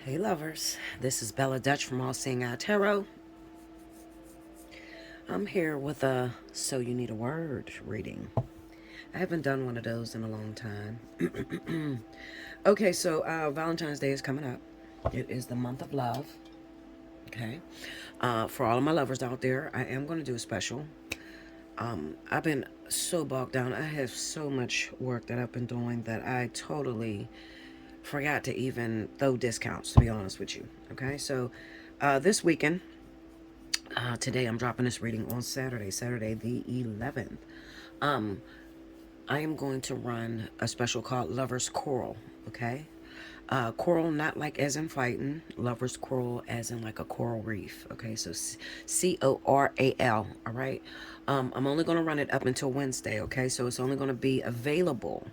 Hey lovers, this is Bella Dutch from Allseeingeyetarot. I'm here with a So You Need a Word reading. I haven't done one of those in a long time. Okay, so Valentine's Day is coming up. It is the month of love. Okay. For all of my lovers out there, I am going to do a special. I've been so bogged down. I have so much work that I've been doing that I totally forgot to even throw discounts, to be honest with you. Okay, so this weekend, today I'm dropping this reading on Saturday the 11th. Um, I am going to run a special called Lover's Quarrel, okay? Coral, not like as in fighting, Lover's Quarrel as in like a coral reef, okay? So Coral, all right? I'm only going to run it up until Wednesday, okay? So it's only going to be available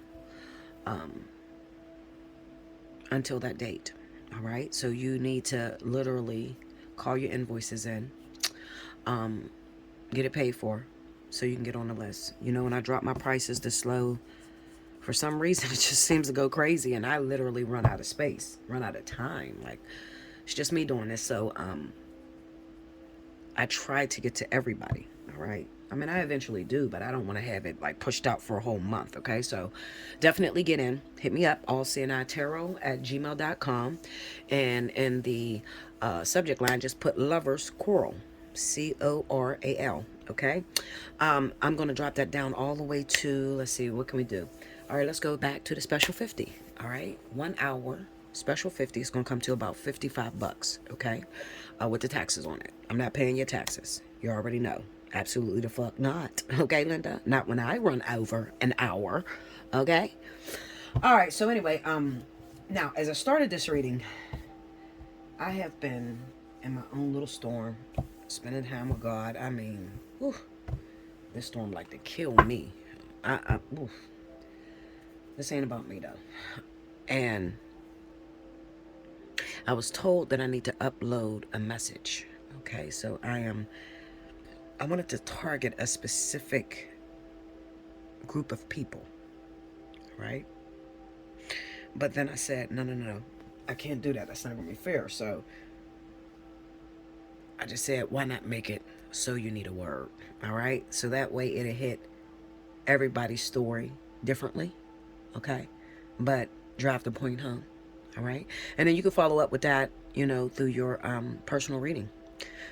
until that date, all right? So you need to literally call your invoices in, get it paid for so you can get on the list. You know, when I drop my prices this low, for some reason it just seems to go crazy and I literally run out of space, run out of time. Like, it's just me doing this. So I try to get to everybody, all right? I mean, I eventually do, but I don't want to have it like pushed out for a whole month, okay? So definitely get in. Hit me up, allseeingeyetarot@gmail.com. And in the subject line, just put Lover's Quarrel, Coral, okay? I'm going to drop that down all the way to, let's see, what can we do? All right, let's go back to the special 50, all right? 1 hour special 50 is going to come to about 55 bucks, okay? With the taxes on it. I'm not paying your taxes. You already know. Absolutely the fuck not. Okay, Linda? Not when I run over an hour. Okay? All right, so anyway, now as I started this reading, I have been in my own little storm, spending time with God. I mean, whew, this storm like to kill me. Oof. This ain't about me though. And I was told that I need to upload a message. Okay, so I wanted to target a specific group of people, right? But then I said, no. I can't do that. That's not going to be fair. So I just said, why not make it So You Need a Word? All right. So that way it'll hit everybody's story differently. Okay. But drive the point home. All right. And then you can follow up with that, you know, through your personal reading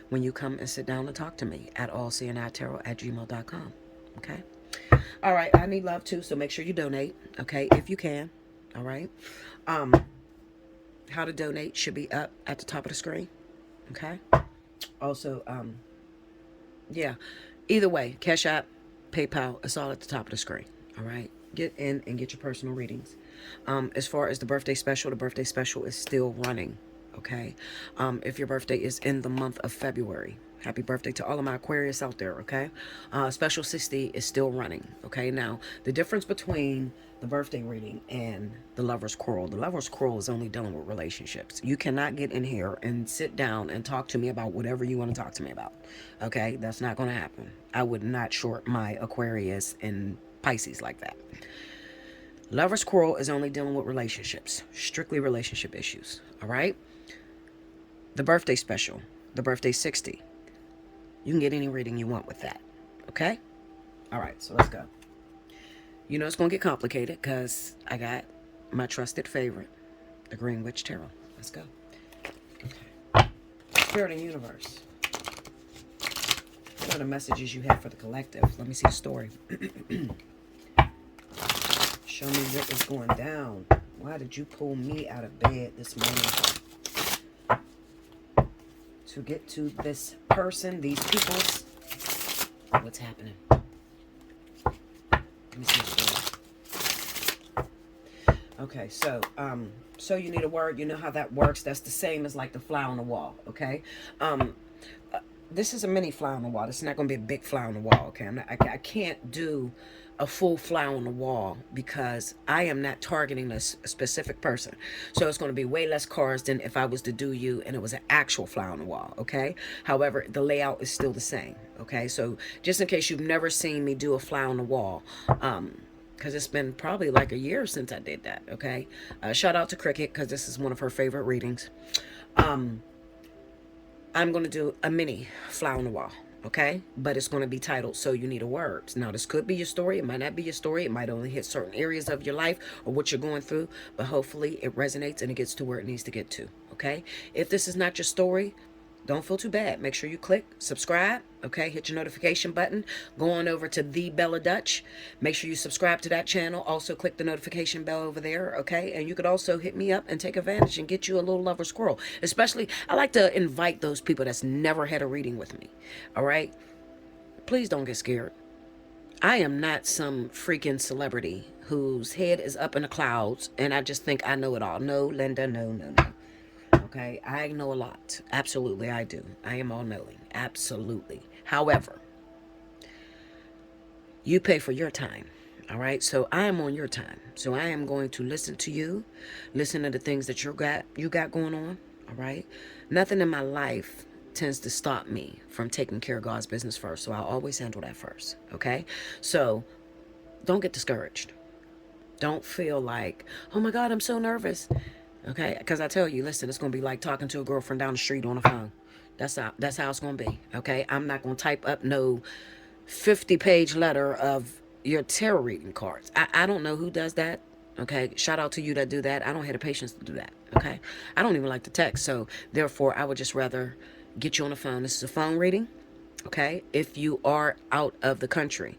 when you come and sit down and talk to me at allseeingeyetarot@gmail.com. Okay. All right. I need love too. So make sure you donate. Okay. If you can. All right. Um, how to donate should be up at the top of the screen. Okay. Also, yeah. Either way, Cash App, PayPal, it's all at the top of the screen. All right. Get in and get your personal readings. As far as the birthday special is still running. Okay. If your birthday is in the month of February, happy birthday to all of my Aquarius out there. Okay. Special 60 is still running. Okay. Now, the difference between the birthday reading and the Lover's Quarrel. The Lover's Quarrel is only dealing with relationships. You cannot get in here and sit down and talk to me about whatever you want to talk to me about. Okay, that's not going to happen. I would not short my Aquarius and Pisces like that. Lover's Quarrel is only dealing with relationships, strictly relationship issues. All right. The birthday special, the birthday 60. You can get any reading you want with that. Okay. All right. So let's go. You know it's going to get complicated because I got my trusted favorite, the Green Witch Tarot. Let's go. Okay. Spirit and Universe. What are the messages you have for the collective? Let me see the story. Show me what is going down. Why did you pull me out of bed this morning? To get to this person, these peoples. What's happening? Let me see the story. Okay, so so you need a word. You know how that works. That's the same as like the fly on the wall. Okay. This is a mini fly on the wall. It's not going to be a big fly on the wall. Okay. I can't do a full fly on the wall because I am not targeting a specific person. So it's going to be way less cards than if I was to do you and it was an actual fly on the wall. Okay. However, the layout is still the same. Okay. So just in case you've never seen me do a fly on the wall, because it's been probably like a year since I did that. Okay. Shout out to Cricket, because this is one of her favorite readings. I'm going to do a mini fly on the wall. Okay. But it's going to be titled So You Need a Word. Now, this could be your story. It might not be your story. It might only hit certain areas of your life or what you're going through. But hopefully it resonates and it gets to where it needs to get to. Okay. If this is not your story, don't feel too bad. Make sure you click subscribe. Okay, hit your notification button. Go on over to The Bella Dutch. Make sure you subscribe to that channel. Also click the notification bell over there. Okay, and you could also hit me up and take advantage and get you a little lover squirrel. Especially, I like to invite those people that's never had a reading with me. All right, please don't get scared. I am not some freaking celebrity whose head is up in the clouds and I just think I know it all. No, Linda, no, no, no. Okay, I know a lot. Absolutely, I do. I am all knowing. Absolutely. However, you pay for your time. All right, so I am on your time. So I am going to listen to you, listen to the things that you got going on. All right, nothing in my life tends to stop me from taking care of God's business first. So I'll always handle that first. Okay, so don't get discouraged. Don't feel like, oh my God, I'm so nervous. Okay, because I tell you, listen, it's going to be like talking to a girlfriend down the street on the phone. That's how it's going to be. Okay, I'm not going to type up no 50-page letter of your tarot reading cards. I don't know who does that. Okay, shout out to you that do that. I don't have the patience to do that. Okay, I don't even like to text. So therefore, I would just rather get you on the phone. This is a phone reading. Okay, if you are out of the country,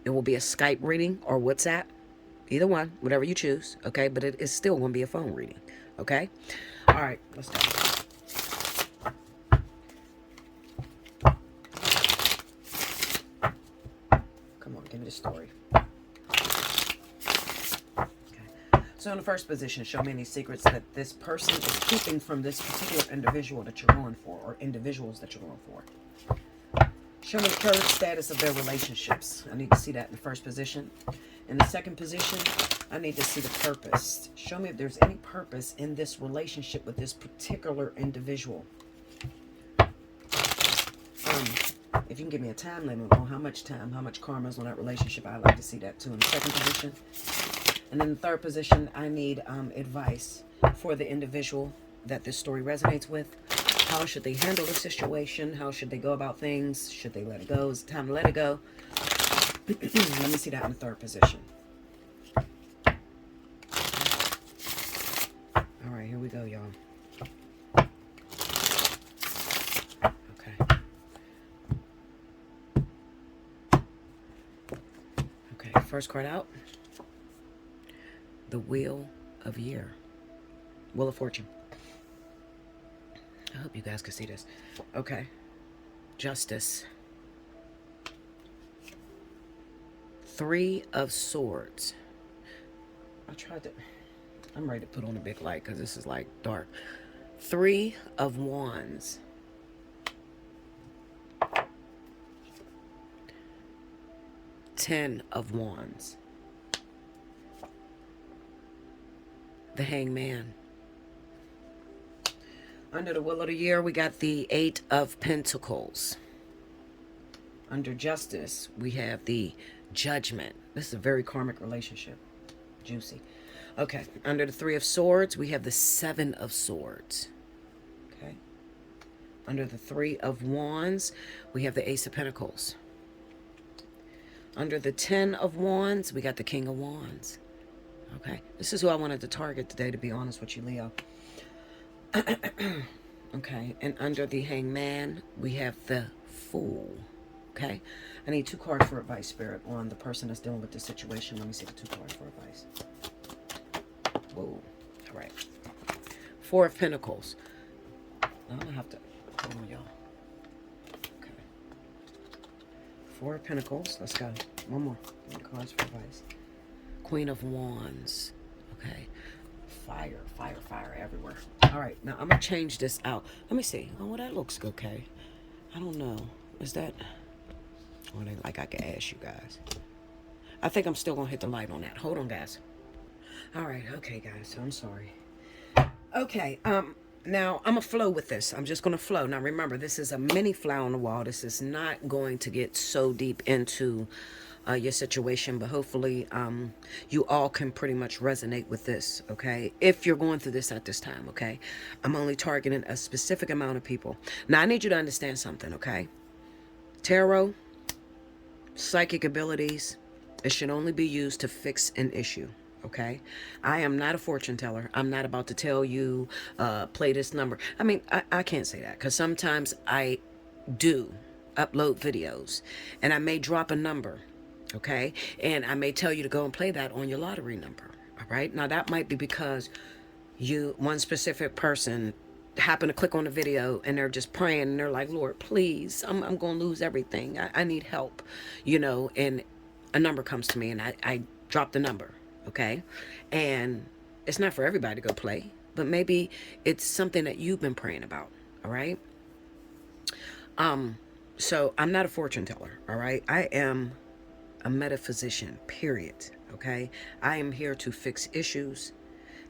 it will be a Skype reading or WhatsApp. Either one, whatever you choose, okay? But it is still going to be a phone reading, okay? All right, let's go. Come on, give me the story. Okay. So in the first position, show me any secrets that this person is keeping from this particular individual that you're going for, or individuals that you're going for. Show me the current status of their relationships. I need to see that in the first position. In the second position, I need to see the purpose. Show me if there's any purpose in this relationship with this particular individual. If you can give me a time limit on how much time, how much karma is on that relationship, I'd like to see that too in the second position. And in the third position, I need advice for the individual that this story resonates with. How should they handle the situation? How should they go about things? Should they let it go? Is it time to let it go? Let me see that in the third position. All right, here we go, y'all. Okay. Okay, first card out. The Wheel of Year. Wheel of Fortune. I hope you guys can see this. Okay. Justice. Three of Swords. I'm ready to put on a big light because this is like dark. Three of Wands. Ten of Wands. The Hangman. Under the Wheel of the Year, we got the Eight of Pentacles. Under Justice, we have the Judgment. This is a very karmic relationship. Juicy. Okay. Under the Three of Swords, we have the Seven of Swords. Okay. Under the Three of Wands, we have the Ace of Pentacles. Under the Ten of Wands, we got the King of Wands. Okay. This is who I wanted to target today, to be honest with you, Leo. Okay. And under the Hangman, we have the Fool. Okay. I need two cards for advice, Spirit, on the person that's dealing with this situation. Let me see the two cards for advice. Whoa. All right. Four of Pentacles. I'm going to have to... Hold on, y'all. Okay. Four of Pentacles. Let's go. One more. One cards for advice. Queen of Wands. Okay. Fire, fire, fire everywhere. All right. Now, I'm going to change this out. Let me see. Oh, well, that looks okay. I don't know. Is that... Or like I can ask you guys. I think I'm still going to hit the light on that. Hold on, guys. All right. Okay, guys. So I'm sorry. Okay. Now, I'm going to flow with this. I'm just going to flow. Now, remember, this is a mini fly on the wall. This is not going to get so deep into your situation, but hopefully you all can pretty much resonate with this, okay? If you're going through this at this time, okay? I'm only targeting a specific amount of people. Now, I need you to understand something, okay? Tarot, psychic abilities, it should only be used to fix an issue. Okay, I am not a fortune teller. I'm not about to tell you, play this number. I mean, I can't say that because sometimes I do upload videos and I may drop a number. Okay, and I may tell you to go and play that on your lottery number. All right, now that might be because one specific person happen to click on the video and they're just praying and they're like, Lord, please, I'm going to lose everything. I need help, and a number comes to me and I drop the number. Okay. And it's not for everybody to go play, but maybe it's something that you've been praying about. All right. So I'm not a fortune teller. All right. I am a metaphysician, period. Okay. I am here to fix issues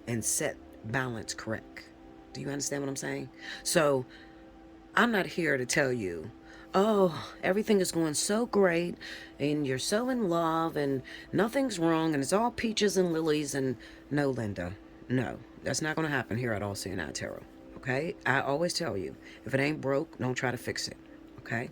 and set balance correct. Do you understand what I'm saying? So I'm not here to tell you, oh, everything is going so great and you're so in love and nothing's wrong and it's all peaches and lilies. And no, Linda, no, that's not going to happen here at Allseeingeyetarot. Okay? I always tell you, if it ain't broke, don't try to fix it. Okay?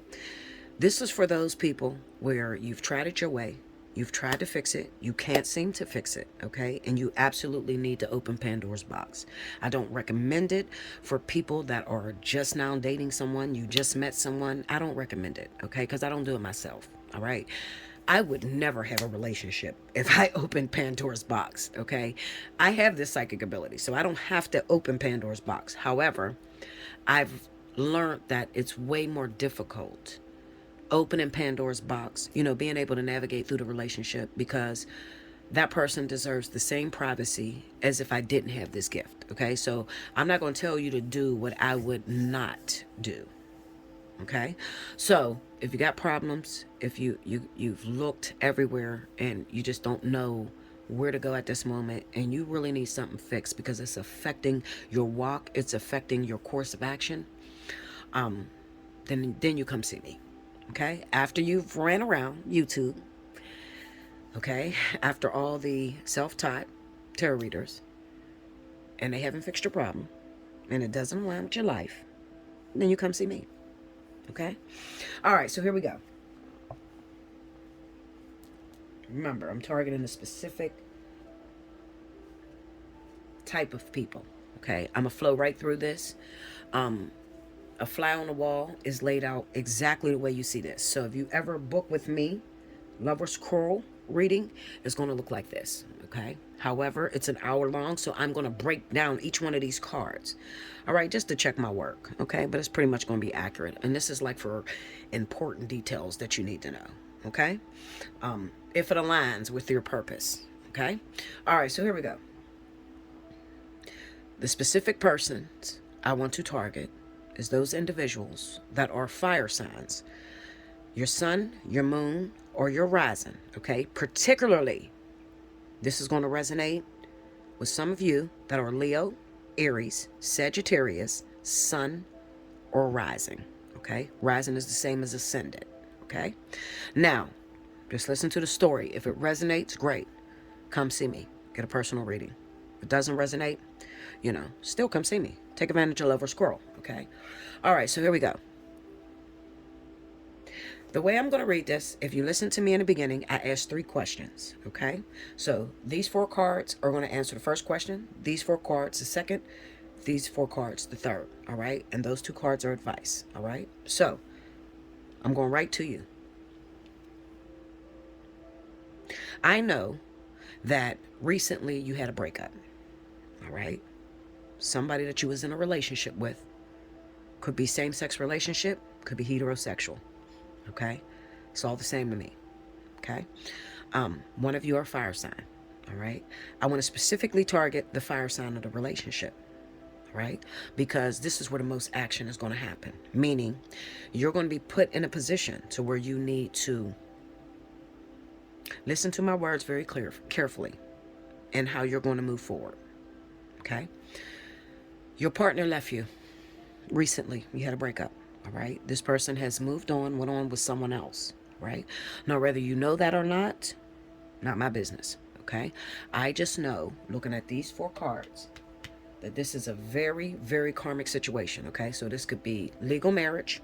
This is for those people where you've tried it your way. You've tried to fix it. You can't seem to fix it, okay? And you absolutely need to open Pandora's box. I don't recommend it for people that are just now dating someone. You just met someone. I don't recommend it, okay? Because I don't do it myself, all right? I would never have a relationship if I opened Pandora's box, okay? I have this psychic ability, so I don't have to open Pandora's box. However, I've learned that it's way more difficult opening Pandora's box, being able to navigate through the relationship because that person deserves the same privacy as if I didn't have this gift. Okay. So I'm not going to tell you to do what I would not do. Okay. So if you got problems, if you've looked everywhere and you just don't know where to go at this moment and you really need something fixed because it's affecting your walk, it's affecting your course of action, then you come see me. Okay, after you've ran around YouTube, okay, after all the self-taught tarot readers, and they haven't fixed your problem, and it doesn't align with your life, then you come see me. Okay, all right. So here we go. Remember, I'm targeting a specific type of people. Okay, I'm gonna flow right through this. A fly on the wall is laid out exactly the way you see this. So if you ever book with me, Lover's Quarrel reading is going to look like this, okay? However, it's an hour long, so I'm going to break down each one of these cards, all right, just to check my work, okay? But it's pretty much going to be accurate. And this is like for important details that you need to know, okay? If it aligns with your purpose, okay? All right, so here we go. The specific persons I want to target is those individuals that are fire signs. Your sun, your moon, or your rising, okay? Particularly, this is going to resonate with some of you that are Leo, Aries, Sagittarius, sun, or rising, okay? Rising is the same as ascendant, okay? Now, just listen to the story. If it resonates, great. Come see me. Get a personal reading. If it doesn't resonate, still come see me. Take advantage of Lover's Quarrel, okay? All right, so here we go. The way I'm going to read this, if you listen to me in the beginning, I asked 3 questions, okay? So these 4 cards are going to answer the first question. These 4 cards, the second. These 4 cards, the third, all right? And those 2 cards are advice, all right? So I'm going right to you. I know that recently you had a breakup, all right? Somebody that you was in a relationship with. Could be same-sex relationship, could be heterosexual, okay? It's all the same to me, okay? One of you are fire sign, all right? I want to specifically target the fire sign of the relationship, all right? Because this is where the most action is going to happen, meaning you're going to be put in a position to where you need to listen to my words very carefully and how you're going to move forward, okay? Your partner left you. Recently, you had a breakup, all right? This person has moved on, went on with someone else, right? Now, whether you know that or not my business, okay? I just know, looking at these 4 cards, that this is a very, very karmic situation, okay? So this could be legal marriage.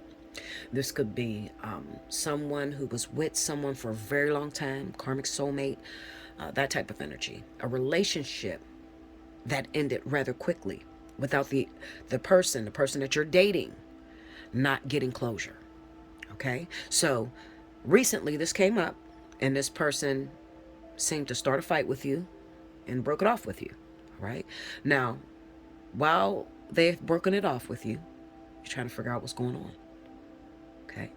This could be someone who was with someone for a very long time, karmic soulmate, that type of energy. A relationship that ended rather quickly without the person that you're dating not getting closure, okay? So recently this came up, and this person seemed to start a fight with you and broke it off with you, right? Now, while they've broken it off with you, you're trying to figure out what's going on, okay?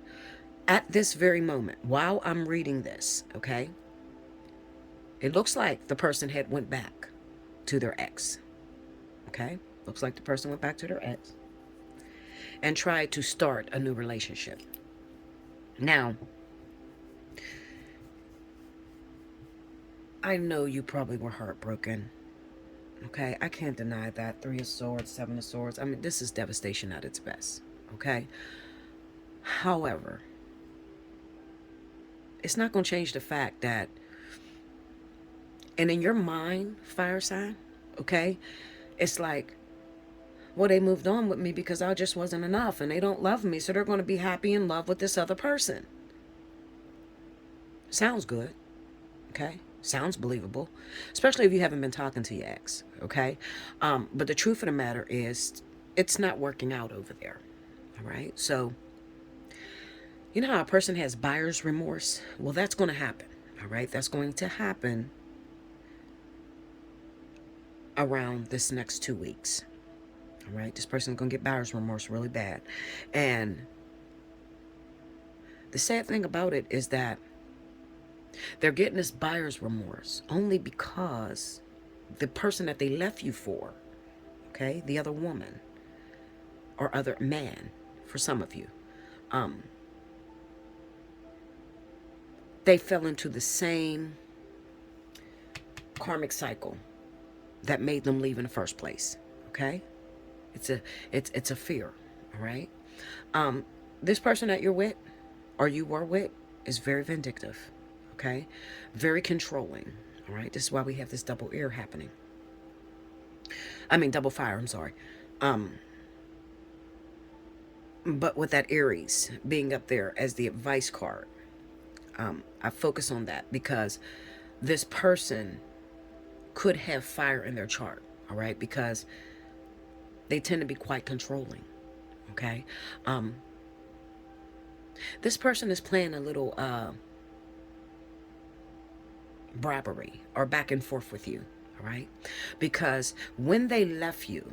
At this very moment, while I'm reading this, okay, it looks like the person had went back to their ex, okay? Looks like the person went back to their ex and tried to start a new relationship. Now, I know you probably were heartbroken, okay? I can't deny that. 3 of Swords, 7 of Swords. I mean, this is devastation at its best, okay? However, it's not going to change the fact that, and in your mind, fire sign, okay, it's like, well, they moved on with me because I just wasn't enough and they don't love me, so they're going to be happy in love with this other person. Sounds good, okay? Sounds believable, especially if you haven't been talking to your ex, okay? But the truth of the matter is, it's not working out over there, all right? So, you know how a person has buyer's remorse? Well, that's going to happen, all right? That's going to happen around this next 2 weeks, all right? This person's going to get buyer's remorse really bad. And the sad thing about it is that they're getting this buyer's remorse only because the person that they left you for, okay, the other woman or other man, for some of you, they fell into the same karmic cycle that made them leave in the first place, okay? It's a fear, all right? This person that you're with, or you were with, is very vindictive, okay? Very controlling, all right? This is why we have this double ear happening. I mean, double fire, I'm sorry. But with that Aries being up there as the advice card, I focus on that because this person could have fire in their chart, all right? Because they tend to be quite controlling, okay? This person is playing a little bribery or back and forth with you, all right? Because when they left you,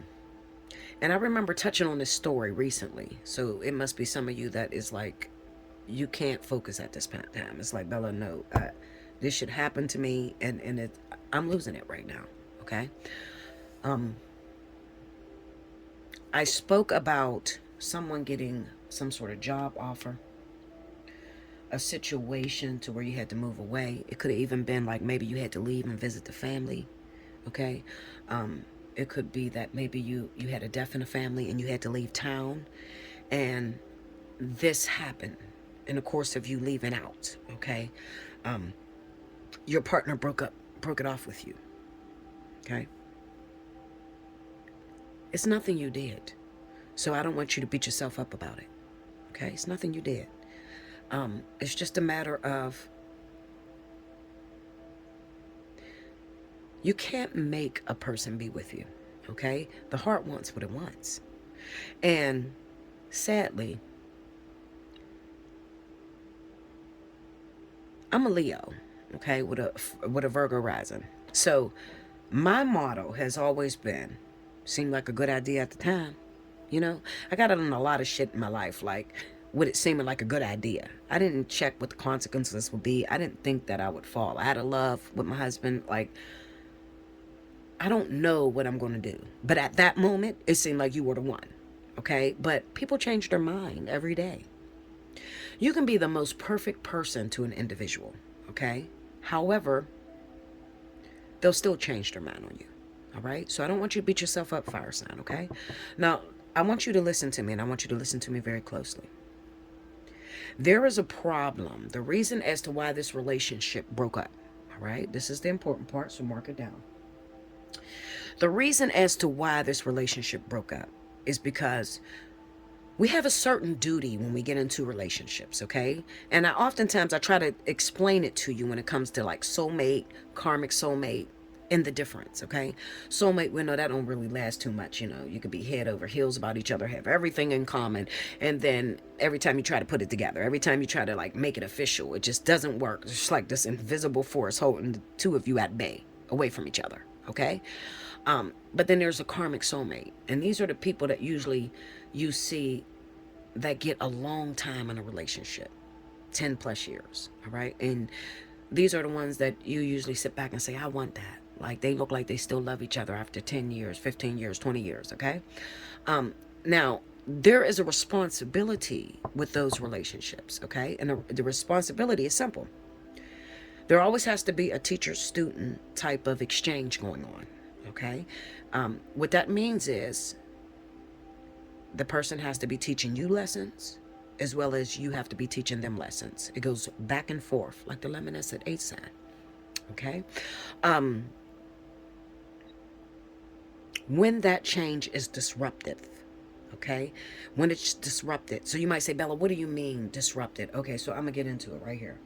and I remember touching on this story recently, so it must be some of you that is like, you can't focus at this time. It's like, Bella, no, this should happen to me, and I'm losing it right now, okay? I spoke about someone getting some sort of job offer, a situation to where you had to move away. It could have even been like maybe you had to leave and visit the family, okay? It could be that maybe you had a death in the family and you had to leave town, and this happened in the course of you leaving out, okay? Your partner broke it off with you, okay? It's nothing you did, so I don't want you to beat yourself up about it, okay? It's nothing you did. It's just a matter of, you can't make a person be with you, okay? The heart wants what it wants. And sadly, I'm a Leo, okay, with a Virgo rising. So my motto has always been, seemed like a good idea at the time. You know, I got on a lot of shit in my life, like with it seeming like a good idea. I didn't check what the consequences would be. I didn't think that I would fall out of love with my husband. Like, I don't know what I'm going to do. But at that moment, it seemed like you were the one, okay? But people change their mind every day. You can be the most perfect person to an individual, okay? However, they'll still change their mind on you, all right? So I don't want you to beat yourself up, fire sign, okay? Now, I want you to listen to me, and I want you to listen to me very closely. There is a problem. The reason as to why this relationship broke up. All right. This is the important part, so mark it down. The reason as to why this relationship broke up is because we have a certain duty when we get into relationships, okay? And I try to explain it to you when it comes to like soulmate, karmic soulmate, and the difference, okay? Soulmate, we know that don't really last too much, you know. You could be head over heels about each other, have everything in common, and then every time you try to put it together, every time you try to like make it official, it just doesn't work. It's just like this invisible force holding the two of you at bay, away from each other, okay? But then there's a karmic soulmate, and these are the people that usually you see that get a long time in a relationship, 10 plus years, all right? And these are the ones that you usually sit back and say, I want that. Like they look like they still love each other after 10 years, 15 years, 20 years, okay? Now, there is a responsibility with those relationships, okay? And the responsibility is simple. There always has to be a teacher-student type of exchange going on, okay? What that means is the person has to be teaching you lessons as well as you have to be teaching them lessons. It goes back and forth like the luminescent 8 sign, okay? When that change is disruptive, okay? When it's disrupted. So you might say, Bella, what do you mean disrupted? Okay, so I'm going to get into it right here.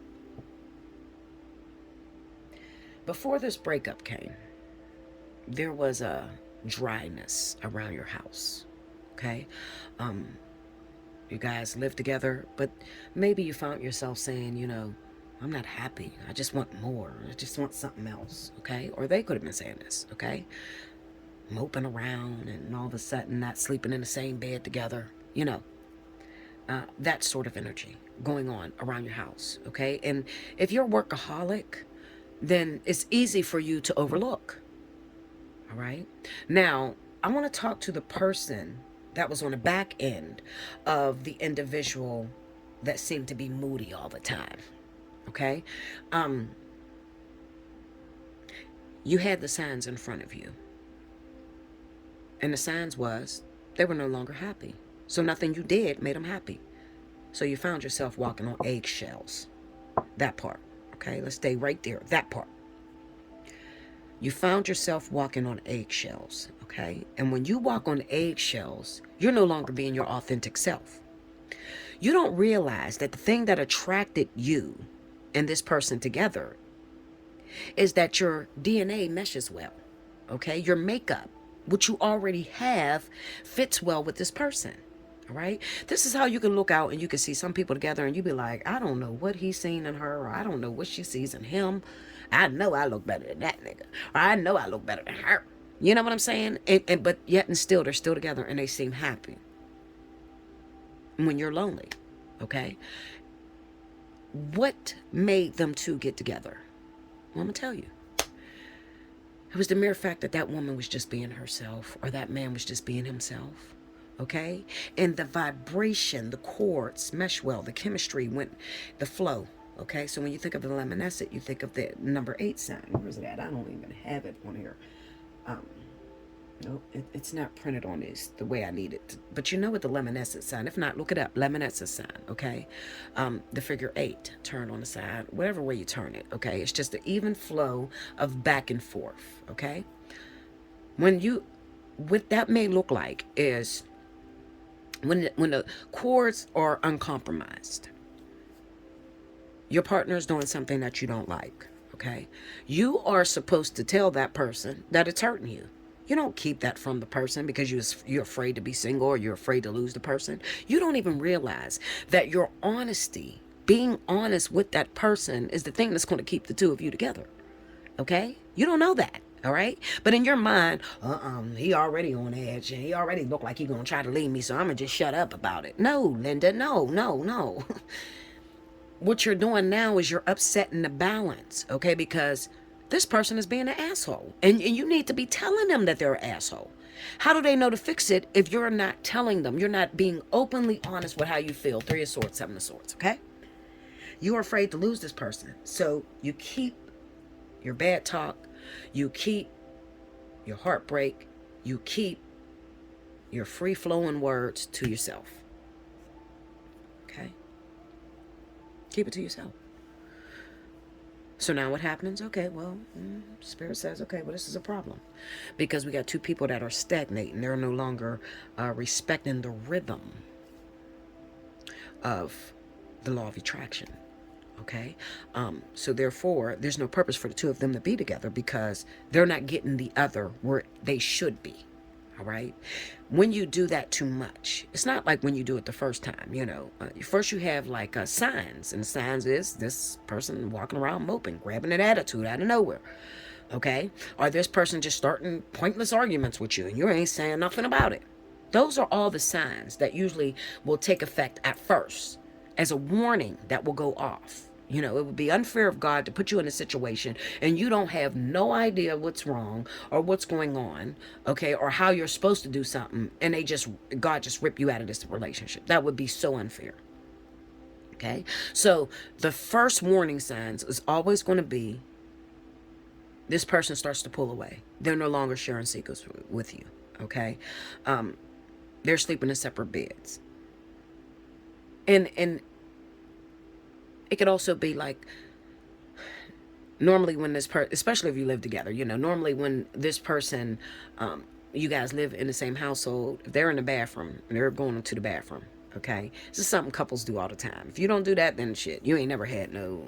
Before this breakup came, there was a dryness around your house, okay? You guys live together, but maybe you found yourself saying, you know, I'm not happy. I just want more. I just want something else, okay? Or they could have been saying this, okay? Moping around and all of a sudden not sleeping in the same bed together, you know. That sort of energy going on around your house, okay? And if you're a workaholic, then it's easy for you to overlook, all right? Now, I want to talk to the person that was on the back end of the individual that seemed to be moody all the time, okay? You had the signs in front of you. And the signs was they were no longer happy. So nothing you did made them happy. So you found yourself walking on eggshells. That part, okay? Let's stay right there, that part. You found yourself walking on eggshells, okay? And when you walk on eggshells, you're no longer being your authentic self. You don't realize that the thing that attracted you and this person together is that your DNA meshes well, okay? Your makeup, which you already have, fits well with this person, all right? This is how you can look out and you can see some people together and you be like, I don't know what he's seen in her, or I don't know what she sees in him. I know I look better than that nigga, or I know I look better than her. You know what I'm saying? But yet and still, they're still together and they seem happy when you're lonely, okay? What made them two get together? Well, I'm gonna tell you. It was the mere fact that that woman was just being herself, or that man was just being himself, okay? And the vibration, the chords mesh well, the chemistry went, the flow, okay? So when you think of the luminescent, you think of the number 8 sign. Where is it at? I don't even have it on here. Nope, it's not printed on this the way I need it. But you know what the luminescent sign, if not, look it up, luminescent sign, okay? The figure 8, turn on the side, whatever way you turn it, okay? It's just an even flow of back and forth, okay? What that may look like is when the chords are uncompromised, your partner is doing something that you don't like, okay? You are supposed to tell that person that it's hurting you. You don't keep that from the person because you're afraid to be single or you're afraid to lose the person. You don't even realize that your honesty, being honest with that person, is the thing that's going to keep the two of you together. Okay? You don't know that. All right? But in your mind, he already on edge and he already looked like he going to try to leave me, so I'm going to just shut up about it. No, Linda, no. What you're doing now is you're upsetting the balance, okay? Because this person is being an asshole. And you need to be telling them that they're an asshole. How do they know to fix it if you're not telling them? You're not being openly honest with how you feel. 3 of Swords, 7 of Swords, okay? You are afraid to lose this person. So you keep your bad talk. You keep your heartbreak. You keep your free-flowing words to yourself. Okay? Keep it to yourself. So now what happens? Okay, well, Spirit says, okay, well, this is a problem. Because we got two people that are stagnating. They're no longer respecting the rhythm of the law of attraction. Okay? So therefore, there's no purpose for the two of them to be together because they're not getting the other where they should be. All right. When you do that too much, it's not like when you do it the first time. First you have like signs, and the signs is this person walking around moping, grabbing an attitude out of nowhere. Okay. Or this person just starting pointless arguments with you and you ain't saying nothing about it. Those are all the signs that usually will take effect at first as a warning that will go off. It would be unfair of God to put you in a situation and you don't have no idea what's wrong or what's going on, okay, or how you're supposed to do something, and God just rip you out of this relationship. That would be so unfair. Okay? So the first warning signs is always going to be this person starts to pull away. They're no longer sharing secrets with you. Okay? They're sleeping in separate beds. And it could also be like, normally when especially if you live together, normally when this person, you guys live in the same household, if they're in the bathroom, they're going to the bathroom, okay? This is something couples do all the time. If you don't do that, then shit, you ain't never had no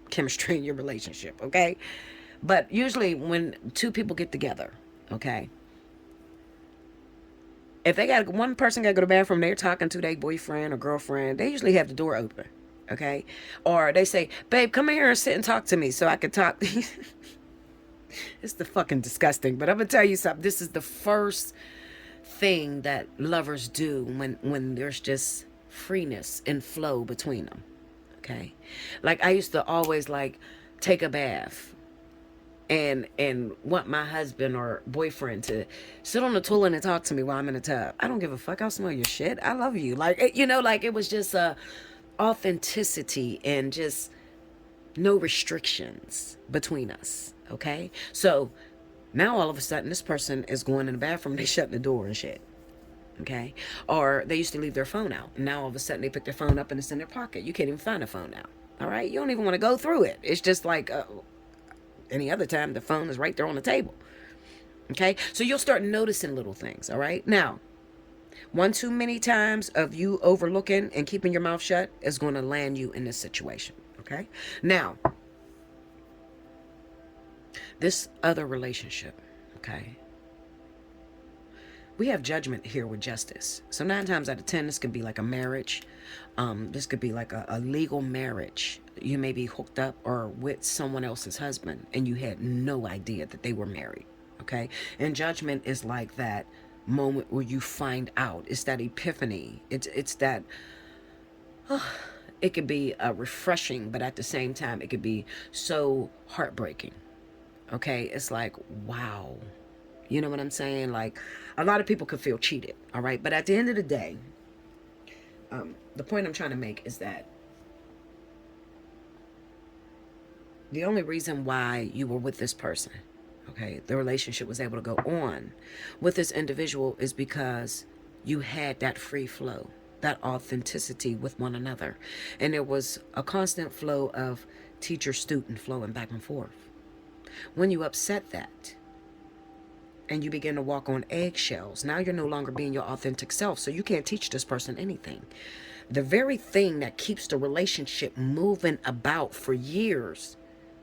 chemistry in your relationship, okay? But usually when two people get together, okay, if one person got to go to the bathroom, they're talking to their boyfriend or girlfriend, they usually have the door open. Okay. Or they say, babe, come here and sit and talk to me so I can talk. It's the fucking disgusting. But I'm going to tell you something. This is the first thing that lovers do when there's just freeness and flow between them. Okay. Like I used to always take a bath and want my husband or boyfriend to sit on the toilet and talk to me while I'm in the tub. I don't give a fuck. I'll smell your shit. I love you. It was just authenticity and just no restrictions between us. Okay. So now all of a sudden this person is going in the bathroom, they shut the door and shit. Okay. Or they used to leave their phone out, and now all of a sudden they pick their phone up and it's in their pocket. You can't even find a phone now. All right. You don't even want to go through it. It's just like any other time the phone is right there on the table. Okay. So you'll start noticing little things. All right. Now, one too many times of you overlooking and keeping your mouth shut is going to land you in this situation. Okay. Now, this other relationship. Okay. We have judgment here with justice. So 9 times out of 10, this could be like a marriage. This could be like a legal marriage. You may be hooked up or with someone else's husband and you had no idea that they were married. Okay. And judgment is like that moment where you find out. It's that epiphany. It's that it could be refreshing, but at the same time it could be so heartbreaking. Okay. It's like, wow. You know what I'm saying? Like, a lot of people could feel cheated. All right. But at the end of the day, the point I'm trying to make is that the only reason why you were with this person, okay, the relationship was able to go on with this individual, is because you had that free flow, that authenticity with one another. And there was a constant flow of teacher-student flowing back and forth. When you upset that, and you begin to walk on eggshells, now you're no longer being your authentic self, so you can't teach this person anything. The very thing that keeps the relationship moving about for years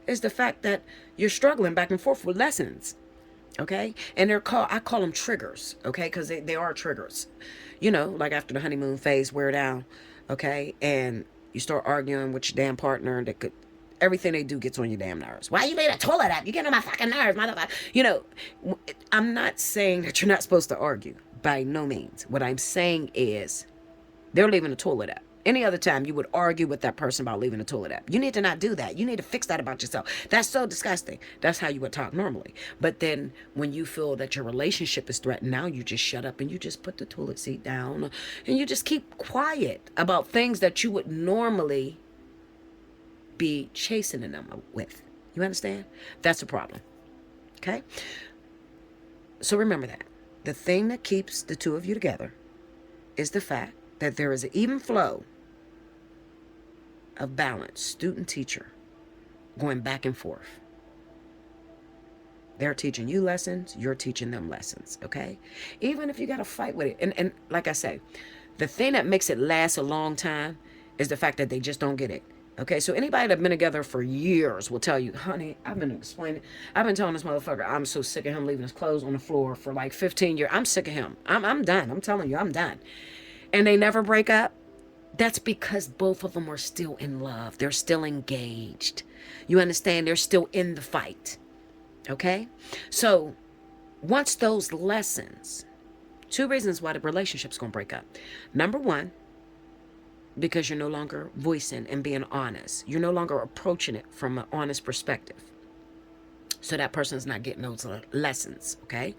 is the fact that you're struggling back and forth with lessons. Okay. And I call them triggers. Okay. Because they are triggers. Like after the honeymoon phase wear down. Okay. And you start arguing with your damn partner that everything they do gets on your damn nerves. Why you leave the toilet up? You get on my fucking nerves, motherfucker. I'm not saying that you're not supposed to argue. By no means. What I'm saying is they're leaving the toilet up. Any other time you would argue with that person about leaving the toilet up. You need to not do that. You need to fix that about yourself. That's so disgusting. That's how you would talk normally. But then when you feel that your relationship is threatened, now you just shut up and you just put the toilet seat down and you just keep quiet about things that you would normally be chastening them with. You understand? That's a problem. Okay? So remember that. The thing that keeps the two of you together is the fact that there is an even flow of balance, student teacher, going back and forth. They're teaching you lessons, you're teaching them lessons, okay? Even if you got to fight with it. And like I say, the thing that makes it last a long time is the fact that they just don't get it. Okay, so anybody that's been together for years will tell you, honey, I've been explaining, I've been telling this motherfucker, I'm so sick of him leaving his clothes on the floor for like 15 years. I'm sick of him. I'm done. I'm telling you, I'm done. And they never break up. That's because both of them are still in love. They're still engaged. You understand? They're still in the fight. Okay? So once those lessons, two reasons why the relationship's going to break up. Number one, because you're no longer voicing and being honest. You're no longer approaching it from an honest perspective. So that person's not getting those lessons, okay?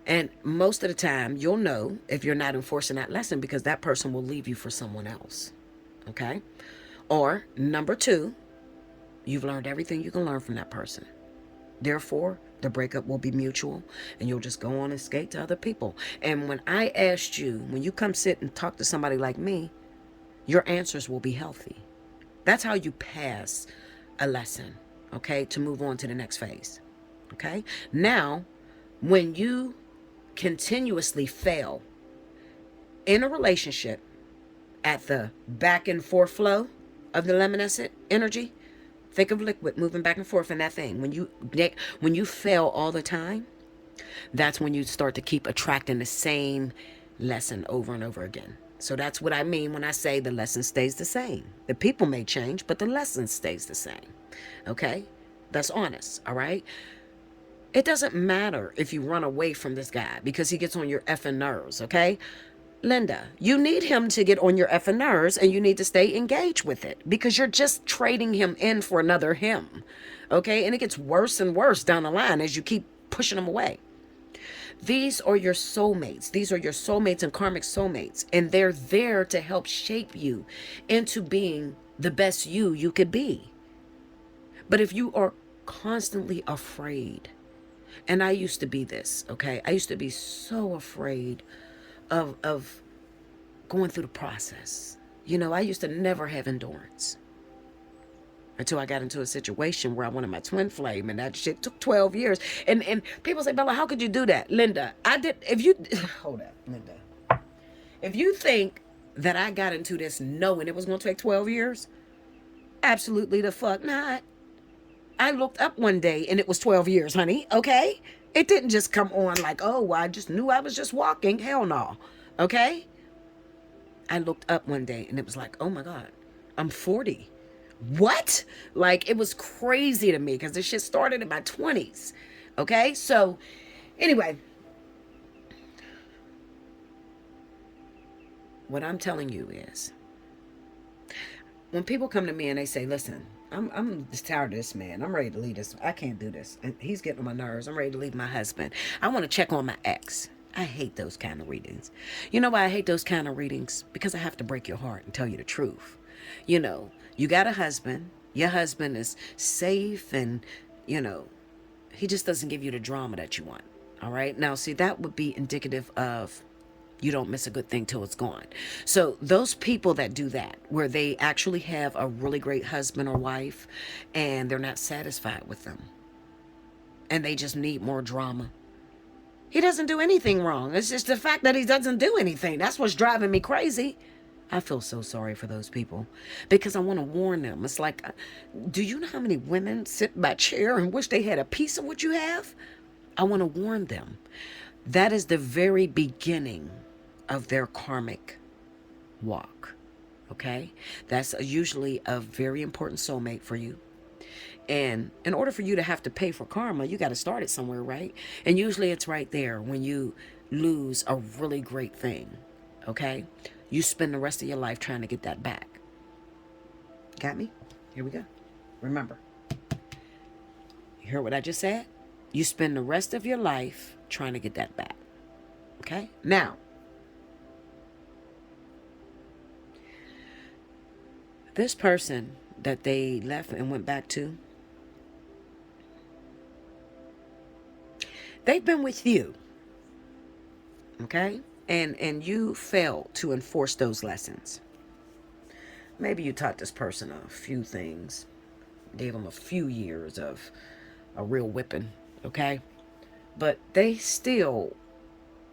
And most of the time, you'll know if you're not enforcing that lesson because that person will leave you for someone else, okay? Or number two, you've learned everything you can learn from that person. Therefore, the breakup will be mutual and you'll just go on and skate to other people. And when I asked you, when you come sit and talk to somebody like me, your answers will be healthy. That's how you pass a lesson, okay, to move on to the next phase, okay? Now, when you continuously fail in a relationship at the back and forth flow of the luminescent energy, think of liquid moving back and forth in that thing. When you fail all the time, that's when you start to keep attracting the same lesson over and over again. So that's what I mean when I say the lesson stays the same. The people may change, but the lesson stays the same. Okay? That's honest, all right? It doesn't matter if you run away from this guy because he gets on your effing nerves, okay? Linda, you need him to get on your effing nerves and you need to stay engaged with it because you're just trading him in for another him, okay? And it gets worse and worse down the line as you keep pushing him away. These are your soulmates. These are your soulmates and karmic soulmates. And they're there to help shape you into being the best you could be. But if you are constantly afraid, and I used to be this, okay? I used to be so afraid of going through the process. You know, I used to never have endurance. Until I got into a situation where I wanted my twin flame, and that shit took 12 years. And people say, Bella, how could you do that? Linda, I did, if you, hold up, Linda. If you think that I got into this knowing it was going to take 12 years, absolutely the fuck not. I looked up one day and it was 12 years, honey, okay? It didn't just come on like, oh, I just knew I was just walking. Hell no, okay? I looked up one day and it was like, oh my God, I'm 40. What? Like, it was crazy to me because this shit started in my 20s. Okay? So, anyway, what I'm telling you is, when people come to me and they say, listen, I'm just tired of this man. I'm ready to leave this. I can't do this. He's getting on my nerves. I'm ready to leave my husband. I want to check on my ex. I hate those kind of readings. You know why I hate those kind of readings? Because I have to break your heart and tell you the truth. You know, you got a husband. Your husband is safe and, you know, he just doesn't give you the drama that you want. All right? Now, see, that would be indicative of you don't miss a good thing till it's gone. So those people that do that, where they actually have a really great husband or wife and they're not satisfied with them and they just need more drama. He doesn't do anything wrong. It's just the fact that he doesn't do anything. That's what's driving me crazy. I feel so sorry for those people because I want to warn them. It's like, do you know how many women sit by a chair and wish they had a piece of what you have? I want to warn them. That is the very beginning of their karmic walk. Okay? That's usually a very important soulmate for you. And in order for you to have to pay for karma, you got to start it somewhere, right? And usually it's right there when you lose a really great thing. Okay? You spend the rest of your life trying to get that back. Got me? Here we go. Remember. You heard what I just said? You spend the rest of your life trying to get that back. Okay? Now, this person that they left and went back to, they've been with you. Okay? And you failed to enforce those lessons. Maybe you taught this person a few things, gave them a few years of a real whipping, okay? But they still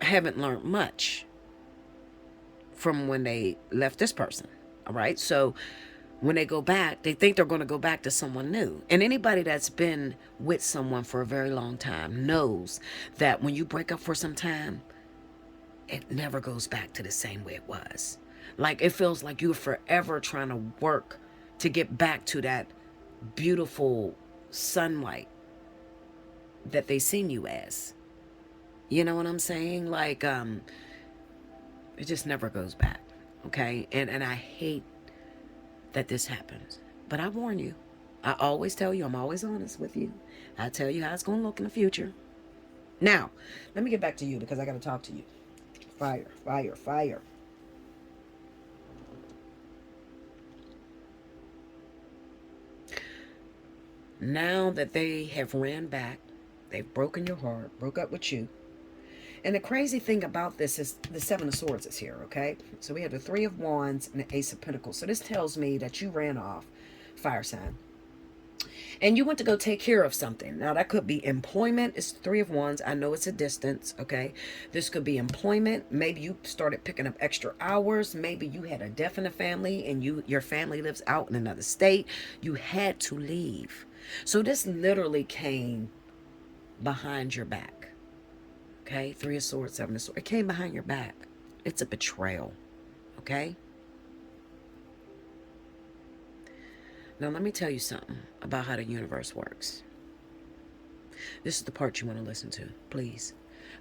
haven't learned much from when they left this person, all right? So when they go back, they think they're going to go back to someone new. And anybody that's been with someone for a very long time knows that when you break up for some time, it never goes back to the same way it was. Like, it feels like you're forever trying to work to get back to that beautiful sunlight that they seen you as. You know what I'm saying? Like, it just never goes back. Okay? And I hate that this happens. But I warn you. I always tell you, I'm always honest with you. I tell you how it's going to look in the future. Now, let me get back to you because I got to talk to you. Fire, fire, fire. Now that they have ran back, they've broken your heart, broke up with you. And the crazy thing about this is the Seven of Swords is here, okay? So we have the Three of Wands and the Ace of Pentacles. So this tells me that you ran off, fire sign. And you went to go take care of something. Now, that could be employment. It's Three of Wands. I know it's a distance, okay? This could be employment. Maybe you started picking up extra hours. Maybe you had a death in the family and your family lives out in another state. You had to leave. So this literally came behind your back, okay? Three of Swords, Seven of Swords. It came behind your back. It's a betrayal, okay? Now, let me tell you something about how the universe works. This is the part you want to listen to, please.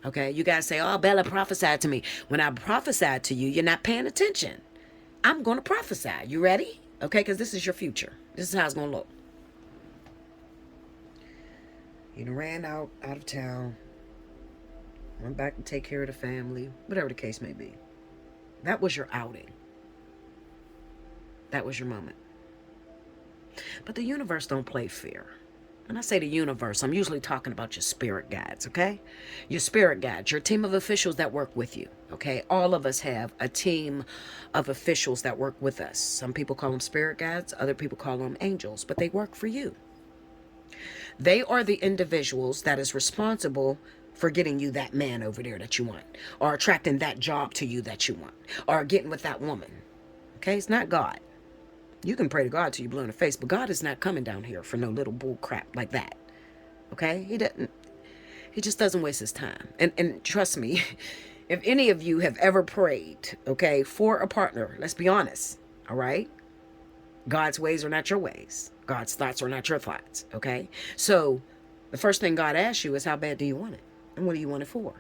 Okay? You guys say, oh, Bella prophesied to me. When I prophesied to you, you're not paying attention. I'm going to prophesy. You ready? Okay? Because this is your future. This is how it's going to look. You ran out of town. Went back to take care of the family. Whatever the case may be. That was your outing. That was your moment. But the universe don't play fair. When I say the universe, I'm usually talking about your spirit guides, okay? Your spirit guides, your team of officials that work with you, okay? All of us have a team of officials that work with us. Some people call them spirit guides, other people call them angels, but they work for you. They are the individuals that is responsible for getting you that man over there that you want, or attracting that job to you that you want, or getting with that woman, okay? It's not God. You can pray to God till you blue in the face, but God is not coming down here for no little bull crap like that. Okay? He just doesn't waste his time. And trust me, if any of you have ever prayed, okay, for a partner, let's be honest, all right? God's ways are not your ways. God's thoughts are not your thoughts, okay? So the first thing God asks you is, how bad do you want it? And what do you want it for?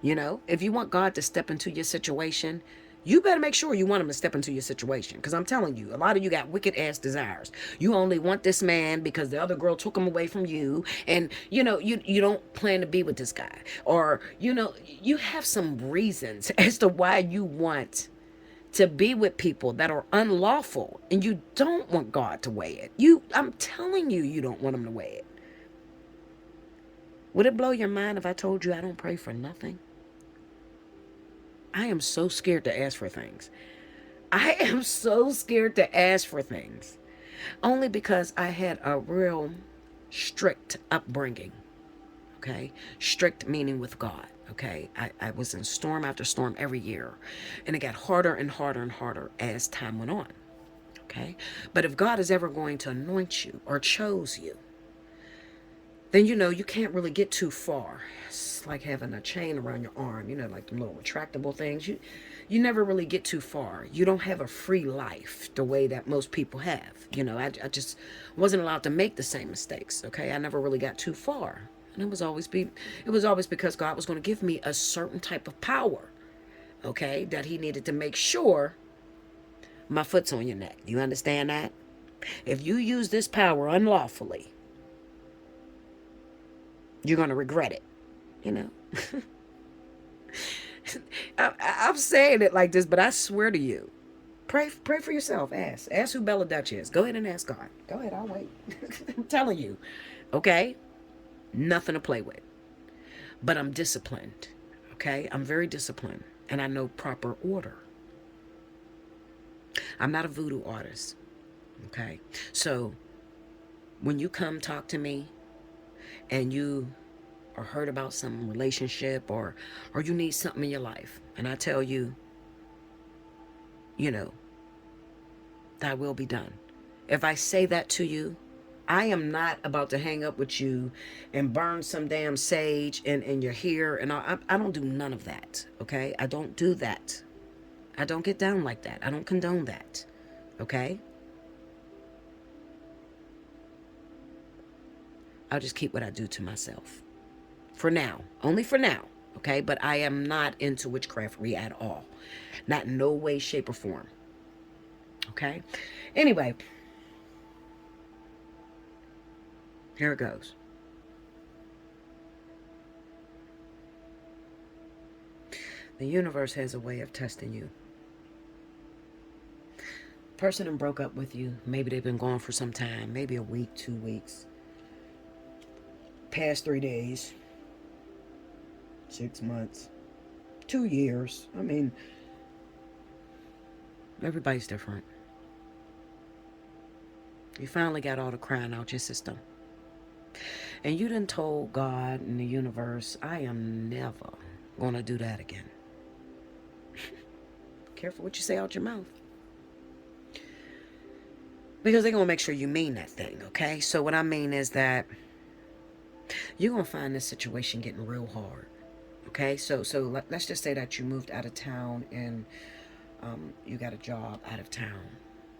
You know, if you want God to step into your situation, you better make sure you want him to step into your situation. Because I'm telling you, a lot of you got wicked ass desires. You only want this man because the other girl took him away from you. And, you know, you don't plan to be with this guy. Or, you know, you have some reasons as to why you want to be with people that are unlawful. And you don't want God to weigh it. I'm telling you, you don't want him to weigh it. Would it blow your mind if I told you I don't pray for nothing? I am so scared to ask for things. I am so scared to ask for things. Only because I had a real strict upbringing. Okay? Strict meaning with God. Okay? I was in storm after storm every year. And it got harder and harder and harder as time went on. Okay? But if God is ever going to anoint you or chose you, then, you know, you can't really get too far. It's like having a chain around your arm, you know, like the little retractable things. You never really get too far. You don't have a free life the way that most people have. You know, I just wasn't allowed to make the same mistakes, okay? I never really got too far. And it was always because God was going to give me a certain type of power, okay, that he needed to make sure my foot's on your neck. You understand that? If you use this power unlawfully, you're going to regret it, you know. I'm saying it like this, but I swear to you, pray for yourself. Ask who Bella Dutch is. Go ahead and ask God. Go ahead, I'll wait. I'm telling you, okay? Nothing to play with. But I'm disciplined, okay? I'm very disciplined, and I know proper order. I'm not a voodoo artist. Okay. So when you come talk to me and you are hurt about some relationship, or you need something in your life, and I tell you, you know, thy will be done. If I say that to you, I am not about to hang up with you and burn some damn sage in your hair. And I don't do none of that. Okay. I don't do that. I don't get down like that. I don't condone that. Okay. I'll just keep what I do to myself. For now. Only for now. Okay. But I am not into witchcraftery at all. Not in no way, shape, or form. Okay. Anyway. Here it goes. The universe has a way of testing you. Person that broke up with you, maybe they've been gone for some time, maybe a week, 2 weeks, past 3 days, 6 months, 2 years. I mean, everybody's different. You finally got all the crying out your system. And you done told God and the universe, I am never going to do that again. Careful what you say out your mouth. Because they're going to make sure you mean that thing, okay? So what I mean is that you're going to find this situation getting real hard, okay? So let's just say that you moved out of town and you got a job out of town,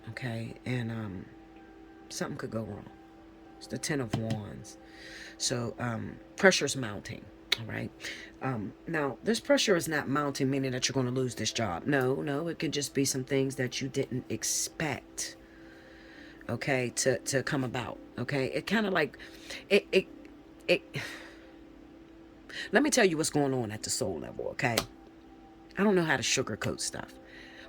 okay? And something could go wrong. It's the Ten of Wands. So pressure's mounting. All right. Now, this pressure is not mounting, meaning that you're going to lose this job. No, it could just be some things that you didn't expect, okay, to come about. Okay. It kind of like, it, let me tell you what's going on at the soul level, okay? I don't know how to sugarcoat stuff.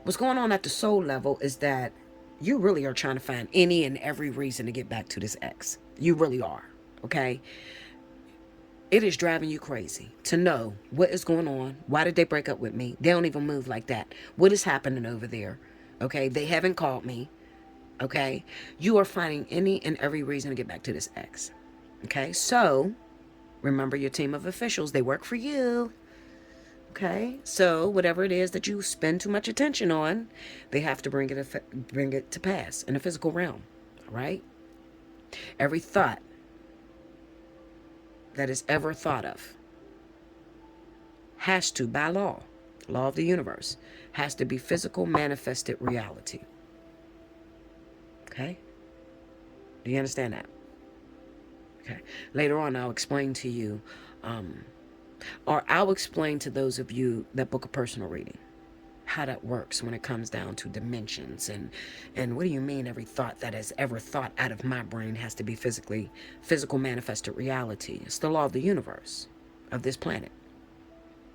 What's going on at the soul level is that you really are trying to find any and every reason to get back to this ex. You really are, okay? It is driving you crazy to know what is going on. Why did they break up with me? They don't even move like that. What is happening over there? Okay, they haven't called me. Okay, you are finding any and every reason to get back to this ex. Okay, so remember your team of officials. They work for you. Okay, so whatever it is that you spend too much attention on, they have to bring it to pass in the physical realm. All right, every thought that is ever thought of has to, by law of the universe, has to be physical manifested reality. Okay? Do you understand that? Okay. Later on, I'll explain to you, or I'll explain to those of you that book a personal reading, how that works when it comes down to dimensions and what do you mean every thought that is ever thought out of my brain has to be physical manifested reality. It's the law of the universe of this planet.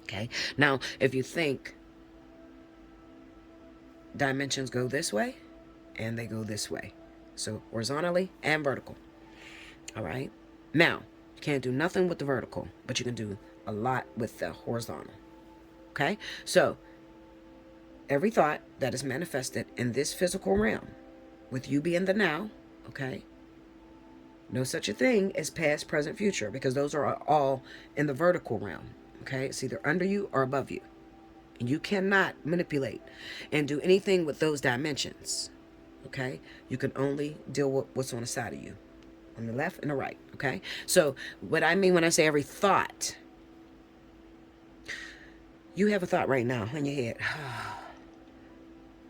Okay, now if you think dimensions go this way and they go this way, so horizontally and vertical. All right, now you can't do nothing with the vertical, but you can do a lot with the horizontal. Okay, so every thought that is manifested in this physical realm, with you being the now, okay? No such a thing as past, present, future, because those are all in the vertical realm, okay? It's either under you or above you. And you cannot manipulate and do anything with those dimensions, okay? You can only deal with what's on the side of you, on the left and the right, okay? So what I mean when I say every thought, you have a thought right now in your head.